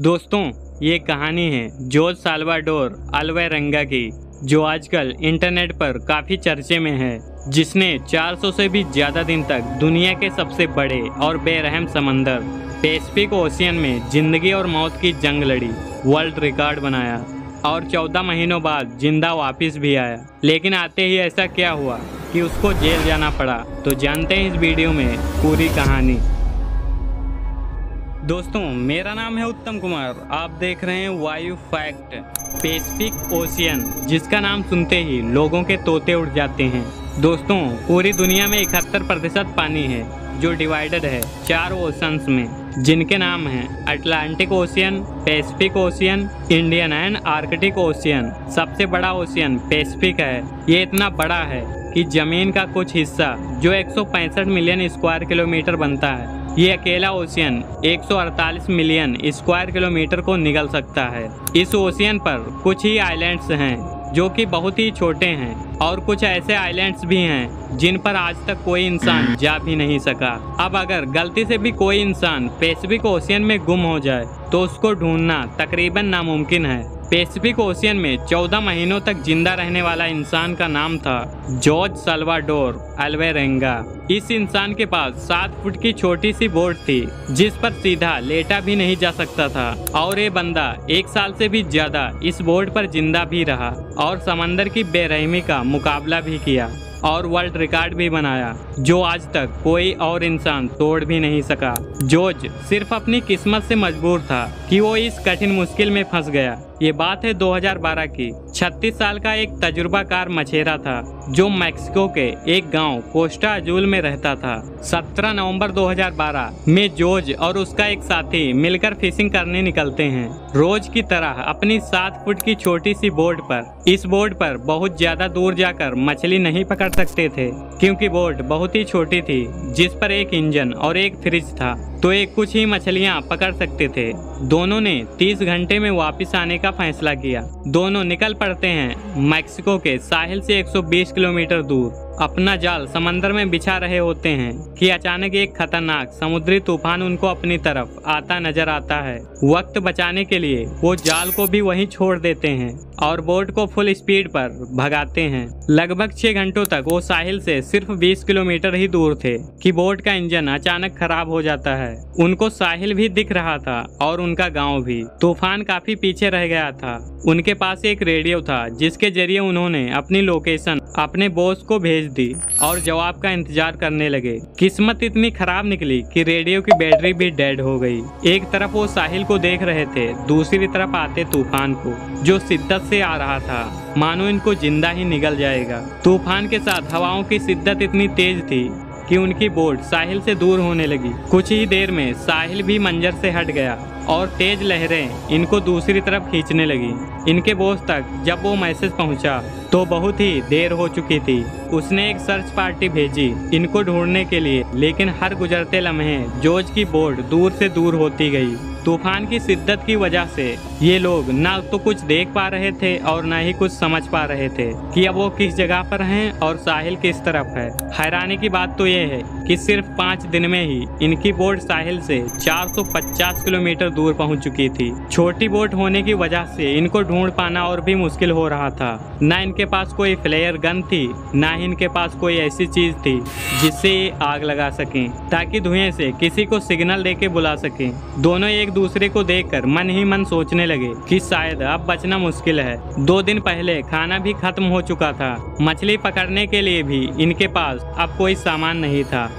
दोस्तों, ये कहानी है जोज साल्वाडोर अल्वेरेंगा की, जो आजकल इंटरनेट पर काफ़ी चर्चे में है, जिसने 400 से भी ज़्यादा दिन तक दुनिया के सबसे बड़े और बेरहम समंदर पैसिफिक ओशियन में जिंदगी और मौत की जंग लड़ी, वर्ल्ड रिकॉर्ड बनाया और 14 महीनों बाद जिंदा वापस भी आया। लेकिन आते ही ऐसा क्या हुआ कि उसको जेल जाना पड़ा? तो जानते हैं इस वीडियो में पूरी कहानी। दोस्तों, मेरा नाम है उत्तम कुमार। आप देख रहे हैं वायु फैक्ट। पैसिफिक ओशियन, जिसका नाम सुनते ही लोगों के तोते उड़ जाते हैं। दोस्तों, पूरी दुनिया में 71% पानी है, जो डिवाइडेड है 4 ओशंस में, जिनके नाम हैं Atlantic ocean, Pacific ocean, Indian and Arctic ocean. सबसे बड़ा ओशियन पैसिफिक है। ये इतना बड़ा है कि जमीन का कुछ हिस्सा, जो 165 मिलियन स्क्वायर किलोमीटर बनता है, ये अकेला ओशियन 148 मिलियन स्क्वायर किलोमीटर को निगल सकता है। इस ओशियन पर कुछ ही आइलैंड्स हैं जो कि बहुत ही छोटे हैं, और कुछ ऐसे आइलैंड्स भी हैं जिन पर आज तक कोई इंसान जा भी नहीं सका। अब अगर गलती से भी कोई इंसान पैसिफिक ओशियन में गुम हो जाए तो उसको ढूंढना तकरीबन नामुमकिन है। पैसिफिक ओशियन में 14 महीनों तक जिंदा रहने वाला इंसान का नाम था जोज साल्वाडोर अल्वेरेंगा। इस इंसान के पास 7 फुट की छोटी सी बोट थी, जिस पर सीधा लेटा भी नहीं जा सकता था, और ये बंदा 1 साल से भी ज्यादा इस बोट पर जिंदा भी रहा और समंदर की बेरहमी का मुकाबला भी किया और वर्ल्ड रिकॉर्ड भी बनाया, जो आज तक कोई और इंसान तोड़ भी नहीं सका। जोज सिर्फ अपनी किस्मत से मजबूर था कि वो इस कठिन मुश्किल में फंस गया। ये बात है 2012 की। 36 साल का एक तजुर्बाकार मछेरा था, जो मैक्सिको के एक गांव कोस्टा अजूल में रहता था। 17 नवंबर 2012 में जोज और उसका एक साथी मिलकर फिशिंग करने निकलते हैं। रोज की तरह अपनी 7 फुट की छोटी सी बोट पर। इस बोट पर बहुत ज्यादा दूर जाकर मछली नहीं पकड़ सकते थे, क्योंकि बोट बहुत ही छोटी थी, जिस पर एक इंजन और एक फ्रिज था, तो एक कुछ ही मछलियां पकड़ सकते थे। दोनों ने 30 घंटे में वापस आने का फैसला किया। दोनों निकल पड़ते हैं मैक्सिको के साहिल से 120 किलोमीटर दूर। अपना जाल समंदर में बिछा रहे होते हैं कि अचानक एक खतरनाक समुद्री तूफान उनको अपनी तरफ आता नजर आता है। वक्त बचाने के लिए वो जाल को भी वहीं छोड़ देते हैं और बोट को फुल स्पीड पर भगाते हैं। लगभग 6 घंटों तक वो साहिल से सिर्फ 20 किलोमीटर ही दूर थे कि बोट का इंजन अचानक खराब हो जाता है। उनको साहिल भी दिख रहा था और उनका गांव भी। तूफान काफी पीछे रह गया था। उनके पास एक रेडियो था, जिसके जरिए उन्होंने अपनी लोकेशन अपने बॉस को भेज दी और जवाब का इंतजार करने लगे। किस्मत इतनी खराब निकली कि रेडियो की बैटरी भी डेड हो गई। एक तरफ वो साहिल को देख रहे थे, दूसरी तरफ आते तूफान को, जो शिद्दत से आ रहा था, मानो इनको जिंदा ही निगल जाएगा। तूफान के साथ हवाओं की शिद्दत इतनी तेज थी कि उनकी बोट साहिल से दूर होने लगी। कुछ ही देर में साहिल भी मंजर से हट गया और तेज लहरें इनको दूसरी तरफ खींचने लगी। इनके बॉस तक जब वो मैसेज पहुंचा तो बहुत ही देर हो चुकी थी। उसने एक सर्च पार्टी भेजी इनको ढूंढने के लिए, लेकिन हर गुजरते लम्हे जोज की बोट दूर से दूर होती गई। तूफान की शिद्दत की वजह से ये लोग ना तो कुछ देख पा रहे थे और ना ही कुछ समझ पा रहे थे कि अब वो किस जगह पर हैं और साहिल किस तरफ है। हैरानी की बात तो ये है कि सिर्फ 5 दिन में ही इनकी बोट साहिल से 450 किलोमीटर दूर पहुंच चुकी थी। छोटी बोट होने की वजह से इनको ढूंढ पाना और भी मुश्किल हो रहा था। ना इनके पास कोई फ्लेयर गन थी, ना ही इनके पास कोई ऐसी चीज थी जिससे ये आग लगा सकें, ताकि धुएं से किसी को सिग्नल देके बुला सकें। दोनों एक दूसरे को देखकर मन ही मन सोचने लगे कि शायद अब बचना मुश्किल है। 2 दिन पहले खाना भी खत्म हो चुका था। मछली पकड़ने के लिए भी इनके पास अब कोई सामान नहीं था,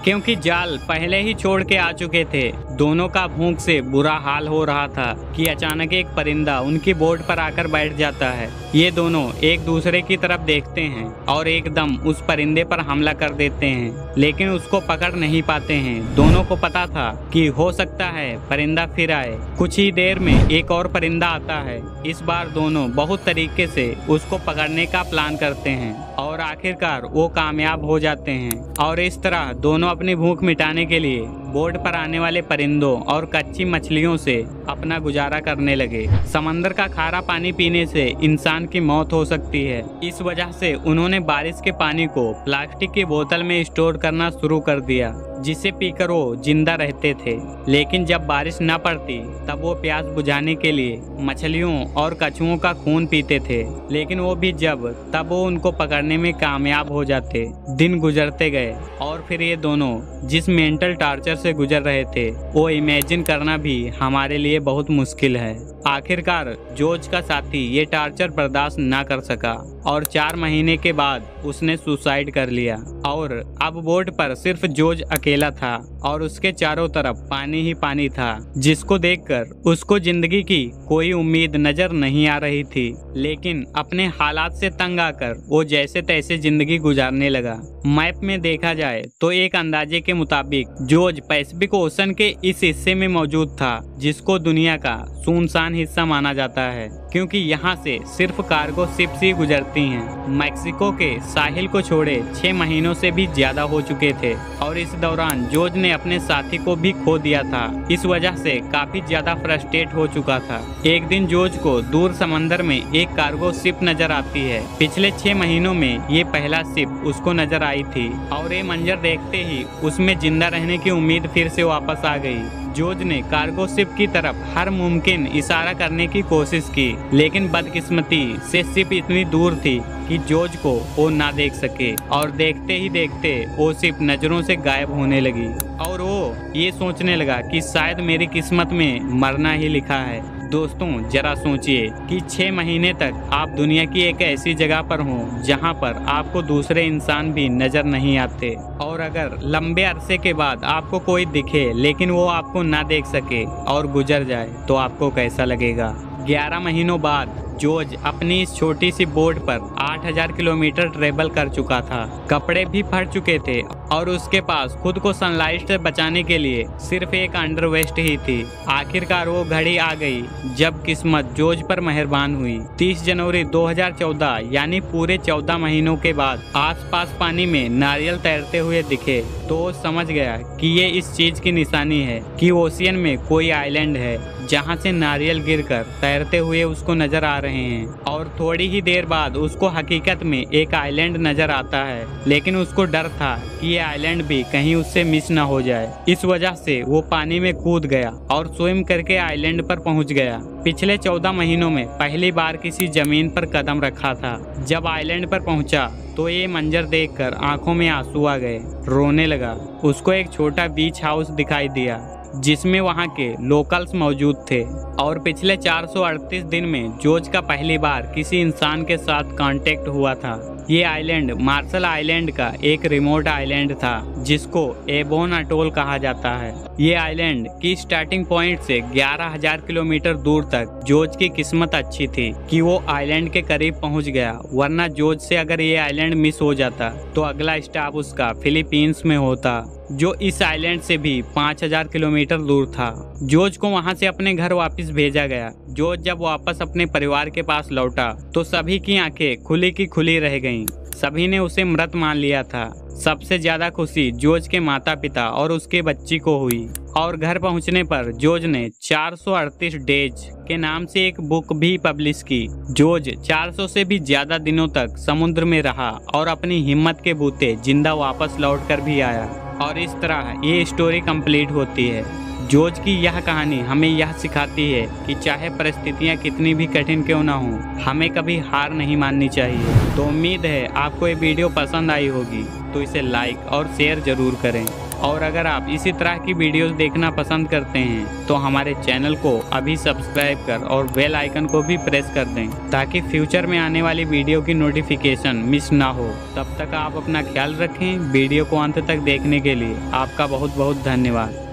क्योंकि जाल पहले ही छोड़ के आ चुके थे। दोनों का भूख से बुरा हाल हो रहा था कि अचानक एक परिंदा उनकी बोट पर आकर बैठ जाता है। ये दोनों एक दूसरे की तरफ देखते हैं और एकदम उस परिंदे पर हमला कर देते हैं, लेकिन उसको पकड़ नहीं पाते हैं। दोनों को पता था कि हो सकता है परिंदा फिर आए। कुछ ही देर में एक और परिंदा आता है। इस बार दोनों बहुत तरीके से उसको पकड़ने का प्लान करते हैं और आखिरकार वो कामयाब हो जाते हैं, और इस तरह दोनों अपनी भूख मिटाने के लिए बोट पर आने वाले परिंदों और कच्ची मछलियों से अपना गुजारा करने लगे। समंदर का खारा पानी पीने से इंसान की मौत हो सकती है। इस वजह से उन्होंने बारिश के पानी को प्लास्टिक की बोतल में स्टोर करना शुरू कर दिया, जिसे पीकर वो जिंदा रहते थे। लेकिन जब बारिश न पड़ती तब वो प्यास बुझाने के लिए मछलियों और कछुओं का खून पीते थे, लेकिन वो भी तब वो उनको पकड़ने में कामयाब हो जाते। दिन गुजरते गए और फिर ये दोनों जिस मेंटल टॉर्चर से गुजर रहे थे वो इमेजिन करना भी हमारे लिए बहुत मुश्किल है। आखिरकार जॉर्ज का साथी ये टॉर्चर बर्दाश्त न कर सका और 4 महीने के बाद उसने सुसाइड कर लिया। और अब बोट पर सिर्फ जॉर्ज अकेला था और उसके चारों तरफ पानी ही पानी था, जिसको देखकर उसको जिंदगी की कोई उम्मीद नजर नहीं आ रही थी। लेकिन अपने हालात से तंग आकर वो जैसे तैसे जिंदगी गुजारने लगा। मैप में देखा जाए तो एक अंदाजे के मुताबिक जॉर्ज पैसिफिक ओशन के इस हिस्से में मौजूद था, जिसको दुनिया का सुनसान हिस्सा माना जाता है, क्योंकि यहाँ से सिर्फ कार्गो शिप्स ही गुजरती हैं। मैक्सिको के साहिल को छोड़े 6 महीनों से भी ज्यादा हो चुके थे और इस दौरान जॉर्ज ने अपने साथी को भी खो दिया था। इस वजह से काफी ज्यादा फ्रस्ट्रेट हो चुका था। एक दिन जॉर्ज को दूर समंदर में एक कार्गो शिप नजर आती है। पिछले 6 महीनों में ये पहला शिप उसको नजर आई थी और ये मंजर देखते ही उसमें जिंदा रहने की उम्मीद फिर से वापस आ गई। जॉर्ज ने कार्गो शिप की तरफ हर मुमकिन इशारा करने की कोशिश की, लेकिन बदकिस्मती से शिप इतनी दूर थी कि जॉर्ज को वो ना देख सके और देखते ही देखते वो शिप नजरों से गायब होने लगी और वो ये सोचने लगा कि शायद मेरी किस्मत में मरना ही लिखा है। दोस्तों, जरा सोचिए कि 6 महीने तक आप दुनिया की एक ऐसी जगह पर हों जहां पर आपको दूसरे इंसान भी नजर नहीं आते, और अगर लंबे अरसे के बाद आपको कोई दिखे लेकिन वो आपको ना देख सके और गुजर जाए तो आपको कैसा लगेगा। 11 महीनों बाद जॉर्ज अपनी इस छोटी सी बोट पर 8000 किलोमीटर ट्रेवल कर चुका था। कपड़े भी फट चुके थे और उसके पास खुद को सनलाइट से बचाने के लिए सिर्फ एक अंडरवेस्ट ही थी। आखिरकार वो घड़ी आ गई जब किस्मत जॉर्ज पर मेहरबान हुई। 30 जनवरी 2014 यानी पूरे 14 महीनों के बाद आसपास पानी में नारियल तैरते हुए दिखे तो वो समझ गया कि ये इस चीज की निशानी है कि ओशियन में कोई आइलैंड है जहाँ से नारियल गिरकर तैरते हुए उसको नजर आ रहे हैं। और थोड़ी ही देर बाद उसको हकीकत में एक आइलैंड नजर आता है, लेकिन उसको डर था कि ये आइलैंड भी कहीं उससे मिस ना हो जाए। इस वजह से वो पानी में कूद गया और स्विम करके आइलैंड पर पहुंच गया। पिछले 14 महीनों में पहली बार किसी जमीन पर कदम रखा था। जब आइलैंड पर पहुंचा तो ये मंजर देखकर आंखों में आंसू आ गए, रोने लगा। उसको एक छोटा बीच हाउस दिखाई दिया जिसमें वहां के लोकल्स मौजूद थे और पिछले 438 दिन में जॉर्ज का पहली बार किसी इंसान के साथ कांटेक्ट हुआ था। ये आइलैंड मार्शल आइलैंड का एक रिमोट आइलैंड था जिसको एबोन अटोल कहा जाता है। ये आइलैंड की स्टार्टिंग पॉइंट से 11,000 किलोमीटर दूर तक जॉर्ज की किस्मत अच्छी थी कि वो आइलैंड के करीब पहुंच गया, वरना जॉर्ज से अगर ये आइलैंड मिस हो जाता तो अगला स्टॉप उसका फिलीपींस में होता, जो इस आइलैंड से भी 5,000 किलोमीटर दूर था। जॉर्ज को वहां से अपने घर वापस भेजा गया। जॉर्ज जब वापस अपने परिवार के पास लौटा तो सभी की आंखें खुली की खुली रह गईं। सभी ने उसे मृत मान लिया था। सबसे ज्यादा खुशी जॉर्ज के माता पिता और उसके बच्ची को हुई और घर पहुंचने पर जॉर्ज ने 438 डेज के नाम से एक बुक भी पब्लिश की। जॉर्ज 400 से भी ज्यादा दिनों तक समुद्र में रहा और अपनी हिम्मत के बूते जिंदा वापस लौट कर भी आया। और इस तरह ये स्टोरी कंप्लीट होती है। जॉर्ज की यह कहानी हमें यह सिखाती है कि चाहे परिस्थितियां कितनी भी कठिन क्यों ना हो, हमें कभी हार नहीं माननी चाहिए। तो उम्मीद है आपको ये वीडियो पसंद आई होगी, तो इसे लाइक और शेयर जरूर करें। और अगर आप इसी तरह की वीडियोस देखना पसंद करते हैं तो हमारे चैनल को अभी सब्सक्राइब कर और बेल आइकन को भी प्रेस कर दें, ताकि फ्यूचर में आने वाली वीडियो की नोटिफिकेशन मिस ना हो। तब तक आप अपना ख्याल रखें। वीडियो को अंत तक देखने के लिए आपका बहुत बहुत धन्यवाद।